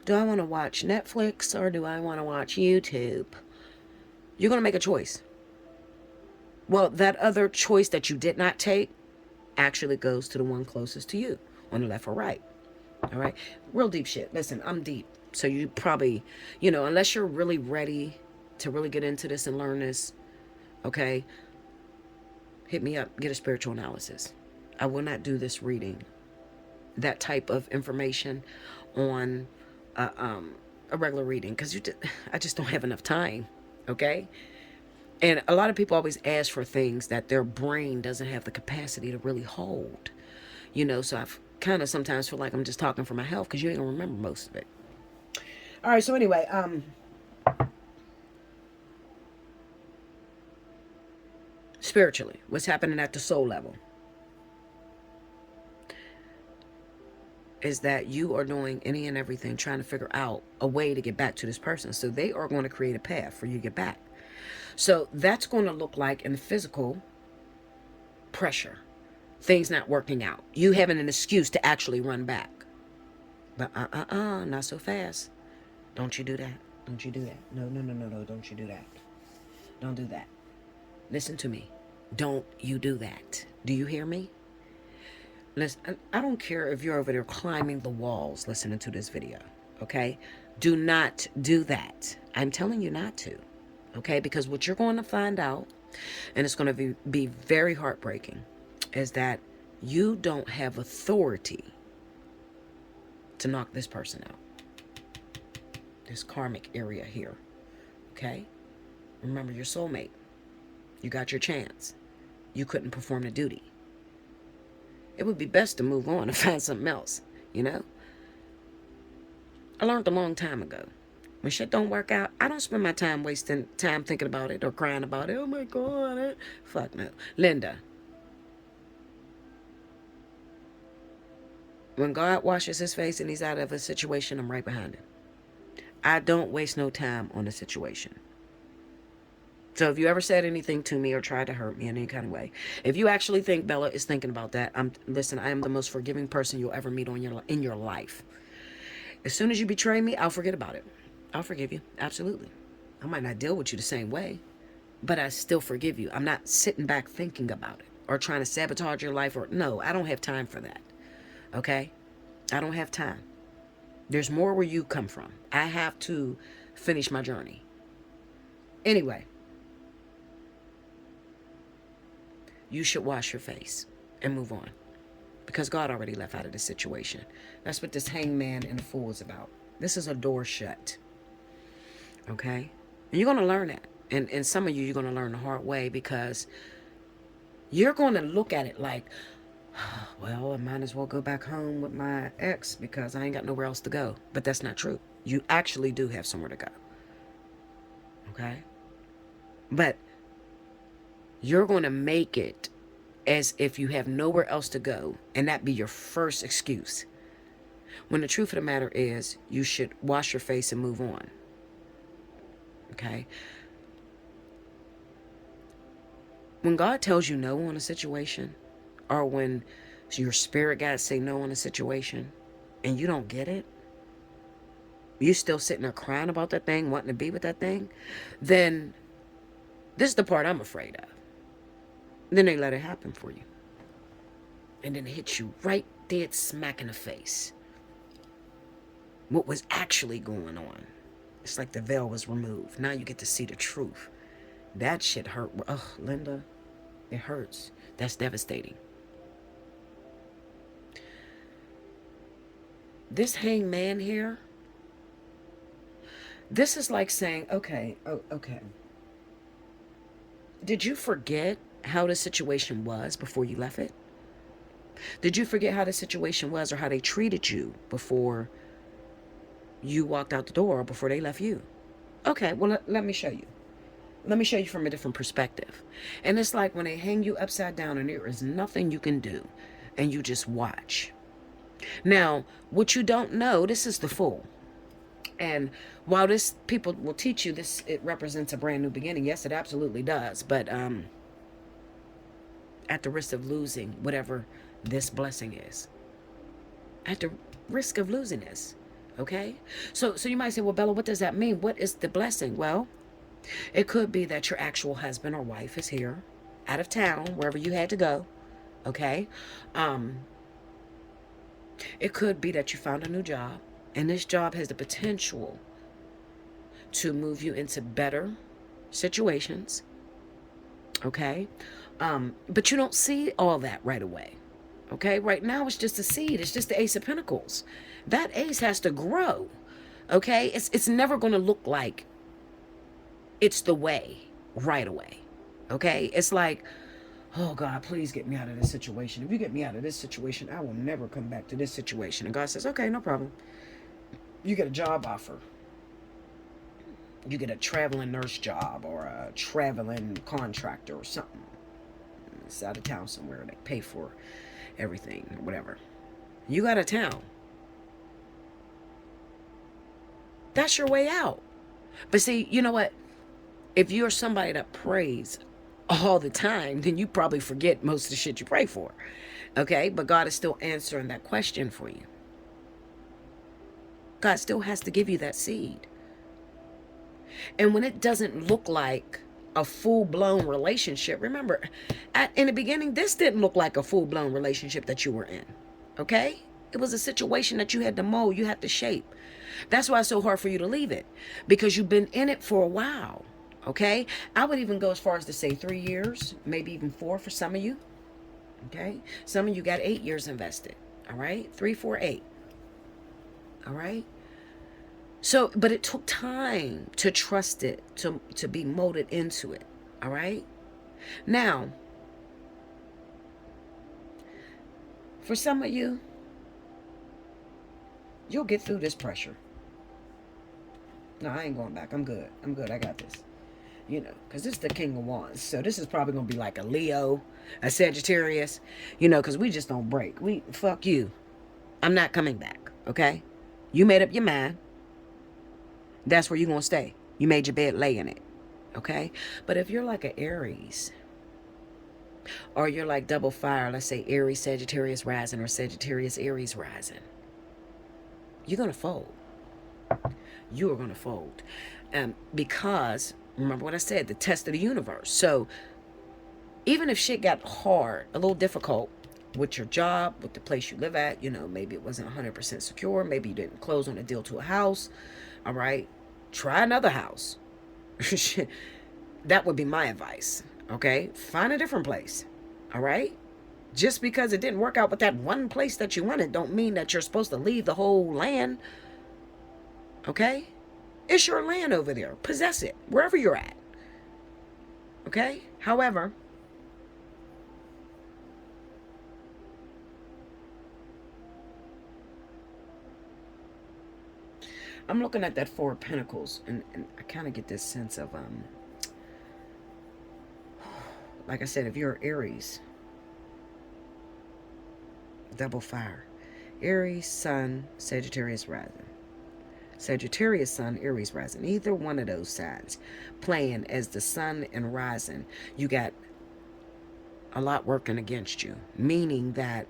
Do I want to watch Netflix or do I want to watch YouTube? You're going to make a choice. Well, that other choice that you did not take actually goes to the one closest to you, on the left or right. All right? Real deep shit. Listen, I'm deep. So you probably, unless you're really ready to really get into this and learn this, okay, hit me up, get a spiritual analysis. I will not do this reading, that type of information on a regular reading, because I just don't have enough time, okay? And a lot of people always ask for things that their brain doesn't have the capacity to really hold, so I've kind of sometimes feel like I'm just talking for my health, because you ain't gonna remember most of it. All right, so anyway, spiritually, what's happening at the soul level is that you are doing any and everything trying to figure out a way to get back to this person. So they are going to create a path for you to get back. So that's going to look like in physical pressure, things not working out, you having an excuse to actually run back. But not so fast. Don't you do that. Don't you do that. No, no, no, no, no. Don't you do that. Don't do that. Listen to me. Don't you do that. Do you hear me? Listen, I don't care if you're over there climbing the walls listening to this video, okay? Do not do that. I'm telling you not to, okay? Because what you're going to find out, and it's going to be very heartbreaking, is that you don't have authority to knock this person out. This karmic area here, okay? Remember your soulmate. You got your chance. You couldn't perform the duty. It would be best to move on and find something else, you know? I learned a long time ago. When shit don't work out, I don't spend my time wasting time thinking about it or crying about it. Oh my God. Fuck no. Linda, when God washes his face and he's out of a situation, I'm right behind him. I don't waste no time on a situation. So if you ever said anything to me or tried to hurt me in any kind of way, if you actually think Bella is thinking about that, listen, I am the most forgiving person you'll ever meet in your life. As soon as you betray me, I'll forget about it. I'll forgive you. Absolutely. I might not deal with you the same way, but I still forgive you. I'm not sitting back thinking about it or trying to sabotage your life. No, I don't have time for that. Okay? I don't have time. There's more where you come from. I have to finish my journey. Anyway, you should wash your face and move on, because God already left out of the situation. That's what this hangman and the fool is about. This is a door shut. Okay? And you're going to learn that. And some of you're going to learn the hard way, because you're going to look at it like, well, I might as well go back home with my ex because I ain't got nowhere else to go. But that's not true. You actually do have somewhere to go. Okay? But you're going to make it as if you have nowhere else to go, and that be your first excuse. When the truth of the matter is, you should wash your face and move on. Okay? When God tells you no on a situation, or when your spirit guides say no on a situation, and you don't get it, you still sitting there crying about that thing, wanting to be with that thing, then this is the part I'm afraid of. Then they let it happen for you. And then it hits you right dead smack in the face. What was actually going on. It's like the veil was removed. Now you get to see the truth. That shit hurt. Ugh, Linda, it hurts. That's devastating. This hangman here, this is like saying, okay, okay. Did you forget how the situation was before you left it? Did you forget how the situation was or how they treated you before you walked out the door or before they left you? Okay, well, let me show you. Let me show you from a different perspective. And it's like when they hang you upside down and there is nothing you can do and you just watch. Now, what you don't know, this is the fool. And while this people will teach you this, it represents a brand new beginning. Yes, it absolutely does. But at the risk of losing whatever this blessing is. At the risk of losing this. Okay? So you might say, well, Bella, what does that mean? What is the blessing? Well, it could be that your actual husband or wife is here, out of town, wherever you had to go. Okay? It could be that you found a new job, and this job has the potential to move you into better situations. Okay? But you don't see all that right away. Okay? Right now, it's just a seed. It's just the Ace of Pentacles. That ace has to grow. Okay? It's never going to look like it's the way right away. Okay? It's like, oh, God, please get me out of this situation. If you get me out of this situation, I will never come back to this situation. And God says, okay, no problem. You get a job offer. You get a traveling nurse job or a traveling contractor or something. It's out of town somewhere. They pay for everything or whatever. You got a town. That's your way out. But see, you know what? If you're somebody that prays all the time, then you probably forget most of the shit you pray for. Okay? But God is still answering that question for you. God still has to give you that seed. And when it doesn't look like a full-blown relationship, remember, in the beginning, this didn't look like a full-blown relationship that you were in. Okay? It was a situation that you had to mold, you had to shape. That's why it's so hard for you to leave it, because you've been in it for a while. Okay? I would even go as far as to say 3 years, maybe even 4 for some of you. Okay? Some of you got 8 years invested. All right? 3, 4, 8. All right? So, but it took time to trust it, to be molded into it. All right? Now, for some of you, you'll get through this pressure. No, I ain't going back. I'm good. I'm good. I got this. You know, because this is the King of Wands. So this is probably going to be like a Leo, a Sagittarius, you know, because we just don't break. Fuck you. I'm not coming back. Okay? You made up your mind. That's where you're going to stay. You made your bed, lay in it. Okay? But if you're like an Aries, or you're like double fire, let's say Aries, Sagittarius rising, or Sagittarius, Aries rising, you're going to fold. You are going to fold. Because, remember what I said, the test of the universe. So, even if shit got hard, a little difficult with your job, with the place you live at, you know, maybe it wasn't 100% secure, maybe you didn't close on a deal to a house, all right, try another house. That would be my advice, okay? Find a different place, all right? Just because it didn't work out with that one place that you wanted don't mean that you're supposed to leave the whole land, okay? It's your land over there. Possess it, wherever you're at, okay? However, I'm looking at that Four of Pentacles, and I kind of get this sense of, like I said, if you're Aries, double fire. Aries, Sun, Sagittarius rising. Sagittarius, Sun, Aries rising. Either one of those signs playing as the Sun and rising, you got a lot working against you. Meaning that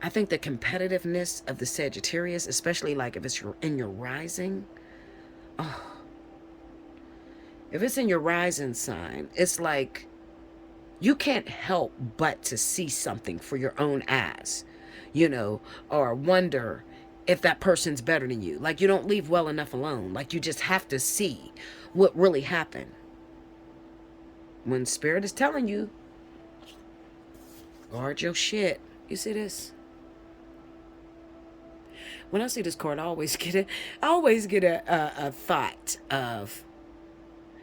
I think the competitiveness of the Sagittarius, especially like if it's in your rising, if it's in your rising sign, it's like you can't help but to see something for your own eyes, you know, or wonder if that person's better than you. Like you don't leave well enough alone. Like you just have to see what really happened. When Spirit is telling you, guard your shit. You see this? When I see this card, I always get a thought of,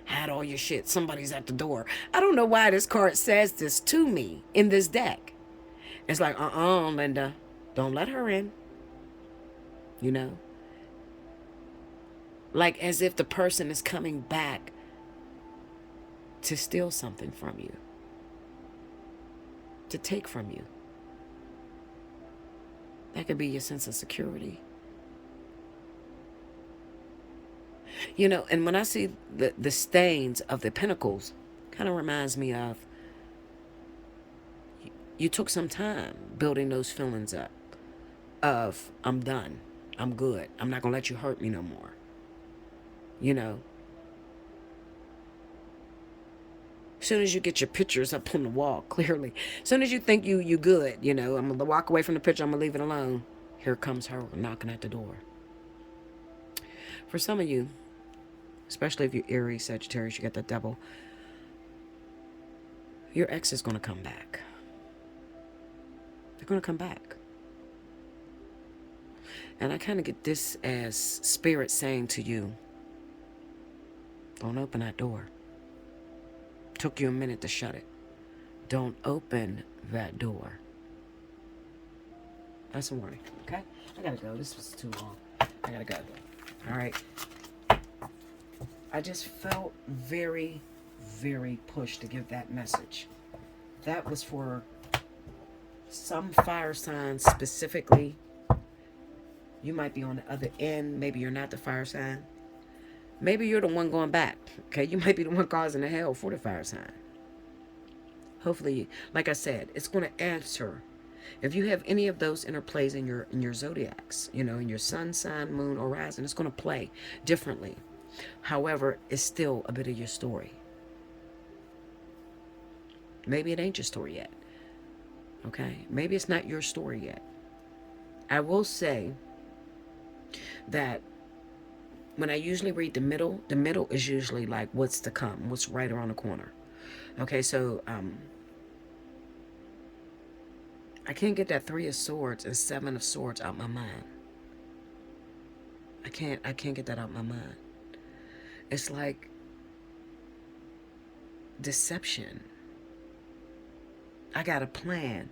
had all your shit, somebody's at the door. I don't know why this card says this to me in this deck. It's like, Linda, don't let her in. You know? Like as if the person is coming back to steal something from you. To take from you. That could be your sense of security. You know, and when I see the stains of the pentacles, kind of reminds me of, you took some time building those feelings up of, I'm done, I'm good, I'm not going to let you hurt me no more. You know, as soon as you get your pictures up on the wall, clearly, as soon as you think you good, you know, I'm going to walk away from the picture, I'm going to leave it alone. Here comes her knocking at the door. For some of you, especially if you're Aries, Sagittarius, you got that double, your ex is going to come back. They're going to come back. And I kind of get this as Spirit saying to you, don't open that door. Took you a minute to shut it. Don't open that door. That's a warning, okay? I gotta go. This was too long. I gotta go. All right. I just felt very, very pushed to give that message. That was for some fire signs specifically. You might be on the other end. Maybe you're not the fire sign. Maybe you're the one going back. Okay, you might be the one causing the hell for the fire sign. Hopefully, like I said, it's going to answer. If you have any of those interplays in your zodiacs, you know, in your sun, sign, moon, or rising, it's going to play differently. However, it's still a bit of your story. Maybe it ain't your story yet. Okay, maybe it's not your story yet. I will say that when I usually read the middle is usually like what's to come, what's right around the corner. Okay, so I can't get that 3 of Swords and 7 of Swords out my mind. I can't get that out my mind. It's like deception. I got a plan,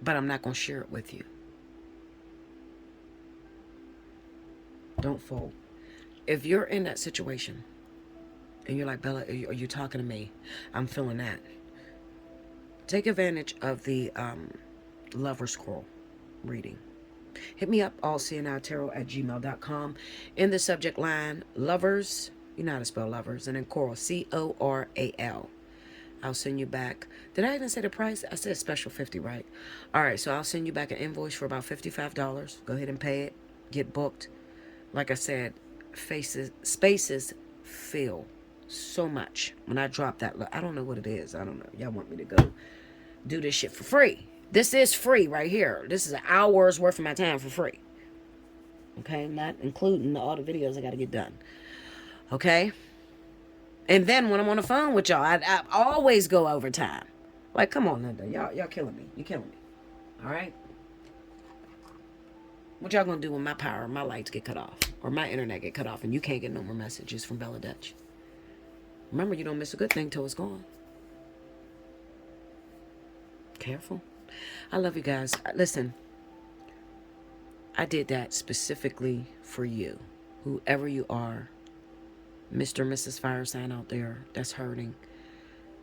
but I'm not going to share it with you. Don't fold. If you're in that situation and you're like, Bella, are you talking to me? I'm feeling that. Take advantage of the Lover Scroll reading. Hit me up, allseeingeyetarot@gmail.com. In the subject line, lovers, you know how to spell lovers, and then coral, Coral. I'll send you back. Did I even say the price? I said special 50, right? All right, so I'll send you back an invoice for about $55. Go ahead and pay it. Get booked. Like I said, spaces fill so much. When I drop that, I don't know what it is. I don't know. Y'all want me to go do this shit for free. This is free right here. This is an hour's worth of my time for free. Okay, not including all the videos I got to get done. Okay? And then when I'm on the phone with y'all, I always go overtime. Like, come on, Linda. Y'all killing me. You killing me. All right? What y'all gonna do when my power, my lights get cut off, or my internet get cut off, and you can't get no more messages from Bella Dutch? Remember, you don't miss a good thing till it's gone. Careful. I love you guys. Listen, I did that specifically for you, whoever you are, Mr. and Mrs. Fire Sign out there that's hurting,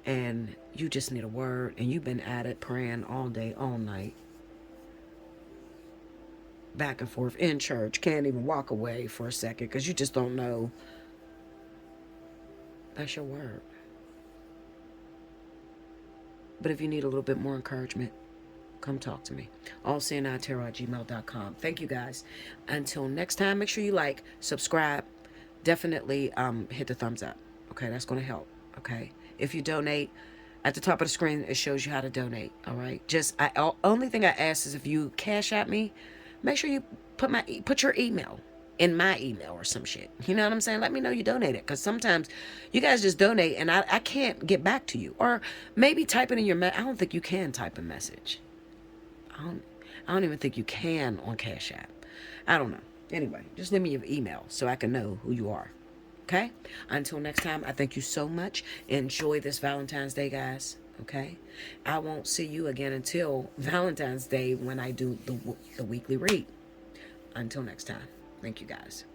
and you just need a word, and you've been at it praying all day, all night, back and forth in church, can't even walk away for a second because you just don't know. That's your word. But if you need a little bit more encouragement, come talk to me. Allseeingeyetarot@gmail.com. Thank you guys. Until next time, make sure you like, subscribe. Definitely hit the thumbs up. Okay, that's going to help. Okay, if you donate, at the top of the screen, it shows you how to donate. All right, only thing I ask is if you cash at me, make sure you put your email in my email or some shit. You know what I'm saying? Let me know you donated, because sometimes you guys just donate and I can't get back to you. Or maybe type it in your I don't think you can type a message. I don't even think you can on Cash App. I don't know. Anyway, just leave me your email so I can know who you are. Okay? Until next time, I thank you so much. Enjoy this Valentine's Day, guys. Okay? I won't see you again until Valentine's Day when I do the weekly read. Until next time. Thank you, guys.